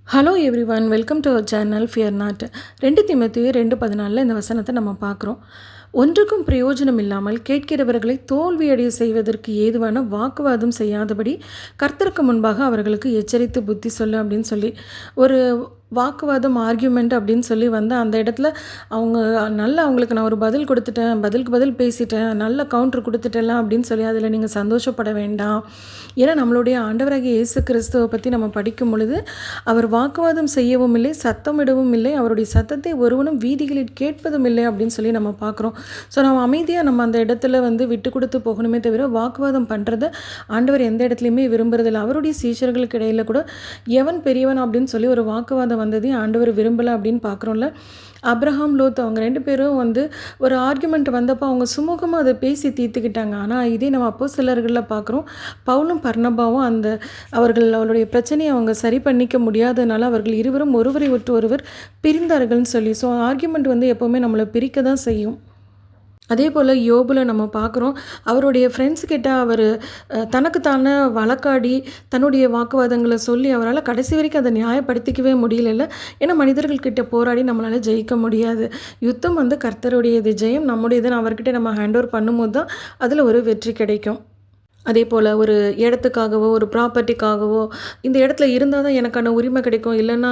Hello everyone, welcome to our channel fear not. 2 தீமோத்தேயு 2:14 இந்த வசனத்தை நம்ம பார்க்குறோம். ஒன்றுக்கும் பிரயோஜனம் இல்லாமல் கேட்கிறவர்களை தோல்வியடைய செய்வதற்கு ஏதுவான வாக்குவாதம் செய்யாதபடி கர்த்தருக்கு முன்பாக அவர்களுக்கு எச்சரித்து புத்தி சொல்லு அப்படின்னு சொல்லி ஒரு வாக்குவாதம் ஆர்கியூமெண்ட் அப்படின்னு சொல்லி வந்து அந்த இடத்துல அவங்க நல்லா அவங்களுக்கு நான் ஒரு பதில் கொடுத்துட்டேன், பதிலுக்கு பதில் பேசிட்டேன், நல்ல கவுண்டர் கொடுத்துட்டேலாம் அப்படின்னு சொல்லி அதில் நீங்கள் சந்தோஷப்பட வேண்டாம். ஏன்னா நம்மளுடைய ஆண்டவராகிய இயேசு கிறிஸ்துவை பற்றி நம்ம படிக்கும் பொழுது அவர் வாக்குவாதம் செய்யவும் இல்லை, சத்தமிடவும் இல்லை, அவருடைய சத்தத்தை ஒருவனும் வீதிகளில் கேட்பதும் இல்லை அப்படின்னு சொல்லி நம்ம பார்க்குறோம். ஸோ நம்ம அமைதியாக நம்ம அந்த இடத்துல வந்து விட்டு கொடுத்து போகணுமே தவிர வாக்குவாதம் பண்ணுறத ஆண்டவர் எந்த இடத்துலையுமே விரும்புறதில்லை. அவருடைய சீஷர்களுக்கு இடையில் கூட எவன் பெரியவன் அப்படின்னு சொல்லி ஒரு வாக்குவாதம் வந்ததையும் ஆண்டவர் விரும்பலை அப்படின்னு பார்க்குறோம்ல. அப்ரஹாம் லோத் அவங்க 2 பேரும் வந்து ஒரு ஆர்குமெண்ட் வந்தப்போ அவங்க சுமூகமாக அதை பேசி தீர்த்துக்கிட்டாங்க. ஆனால் இதே நம்ம அப்போஸ்தலர்களில் பார்க்குறோம், பவுலும் பர்னபாவும் அவர்களுடைய பிரச்சனையை அவங்க சரி பண்ணிக்க முடியாததுனால அவர்கள் இருவரும் ஒருவரை விட்டு ஒருவர் பிரிந்தார்கள்னு சொல்லி. ஸோ ஆர்குமெண்ட் வந்து எப்போவுமே நம்மளை பிரிக்க தான் செய்யும். அதே போல் யோபில் நம்ம பார்க்குறோம், அவருடைய ஃப்ரெண்ட்ஸ் கிட்ட அவர் தனக்குத்தானே வழக்காடி தன்னுடைய வாக்குவாதங்களை சொல்லி அவரால் கடைசி வரைக்கும் அதை நியாயப்படுத்திக்கவே முடியல. ஏன்னா மனிதர்கள்கிட்ட போராடி நம்மளால் ஜெயிக்க முடியாது. யுத்தம் வந்து கர்த்தருடையது, ஜெயம் நம்முடையதுன்னு அவர்கிட்ட நம்ம ஹேண்ட் ஓவர் பண்ணும்போது தான் அதில் ஒரு வெற்றி கிடைக்கும். அதே போல் ஒரு இடத்துக்காகவோ ஒரு ப்ராப்பர்ட்டிக்காகவோ இந்த இடத்துல இருந்தால் தான் எனக்கான உரிமை கிடைக்கும், இல்லைன்னா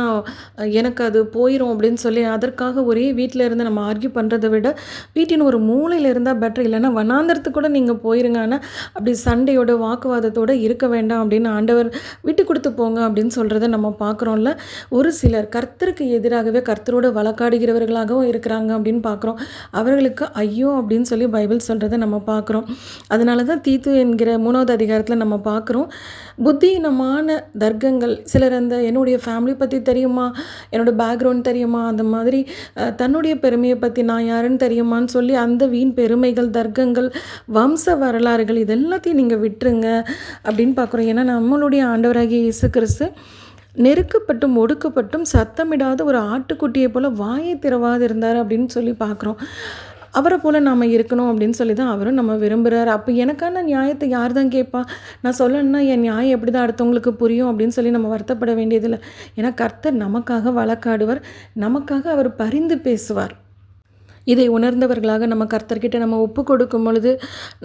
எனக்கு அது போயிடும் அப்படின்னு சொல்லி அதற்காக ஒரே வீட்டில் இருந்து நம்ம ஆர்கியூ பண்ணுறதை விட வீட்டின் ஒரு மூலையில் இருந்தால் பெட்டர். இல்லைன்னா வனாந்தரத்துக்கு கூட நீங்கள் போயிருங்க, ஆனால் அப்படி சண்டையோட வாக்குவாதத்தோடு இருக்க வேண்டாம் அப்படின்னு ஆண்டவர் விட்டு கொடுத்து போங்க அப்படின்னு சொல்கிறத நம்ம பார்க்குறோம்ல. ஒரு சிலர் கர்த்தருக்கு எதிராகவே கர்த்தரோடு வழக்காடுகிறவர்களாகவும் இருக்கிறாங்க அப்படின்னு பார்க்குறோம். அவர்களுக்கு ஐயோ அப்படின்னு சொல்லி பைபிள் சொல்கிறத நம்ம பார்க்குறோம். அதனால தான் தீத்து என்கிற 3வது அதிகாரத்தில் நம்ம பார்க்குறோம், புத்தியினமான தர்க்கங்கள் சிலர் அந்த என்னுடைய ஃபேமிலி பற்றி தெரியுமா, என்னோடய பேக்ரவுண்ட் தெரியுமா, அந்த மாதிரி தன்னுடைய பெருமையை பற்றி நான் யாருன்னு தெரியுமான்னு சொல்லி அந்த வீண் பெருமைகள், தர்க்கங்கள், வம்ச வரலாறுகள் இதெல்லாத்தையும் நீங்கள் விட்டுருங்க அப்படின்னு பார்க்குறோம். ஏன்னா நம்மளுடைய ஆண்டவராகிய இயேசு கிறிஸ்து நெருக்கப்பட்டும் ஒடுக்கப்பட்டும் சத்தமிடாத ஒரு ஆட்டுக்குட்டியை போல் வாயை திறவாது இருந்தார் அப்படின்னு சொல்லி பார்க்குறோம். அவரை போல் நாம் இருக்கணும் அப்படின்னு சொல்லி தான் அவரும் நம்ம விரும்புகிறார். அப்போ எனக்கான நியாயத்தை யார் தான் கேட்பா? நான் சொல்லணும்னா என் நியாயம் எப்படி தான் அடுத்தவங்களுக்கு புரியும் அப்படின்னு சொல்லி நம்ம வருத்தப்பட வேண்டியதில்லை. ஏன்னா கர்த்தர் நமக்காக வழக்காடுவார், நமக்காக அவர் பரிந்து பேசுவார். இதை உணர்ந்தவர்களாக நம்ம கர்த்தர்கிட்ட நம்ம ஒப்பு கொடுக்கும் பொழுது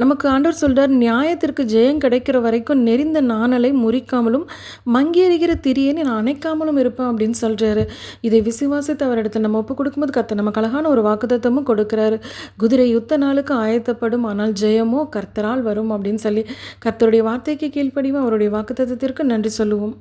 நமக்கு ஆண்டவர் சொல்கிறார், நியாயத்திற்கு ஜெயம் கிடைக்கிற வரைக்கும் நெறிந்த நாணலை முறிக்காமலும் மங்கேறுகிற திரியனை நான் அணைக்காமலும் இருப்பேன் அப்படின்னு சொல்கிறாரு. இதை விசுவாசித்து அவரிடத்தில் நம்ம ஒப்பு கொடுக்கும்போது கர்த்தர் நமக்கு அழகான ஒரு வாக்குத்தத்தமும் கொடுக்குறாரு. குதிரை யுத்த நாளுக்கு ஆயத்தப்படும், ஆனால் ஜெயமோ கர்த்தரால் வரும் அப்படின்னு சொல்லி கர்த்தருடைய வார்த்தைக்கு கீழ்ப்படியும் அவருடைய வாக்குத்தத்தத்திற்கு நன்றி சொல்லுவோம்.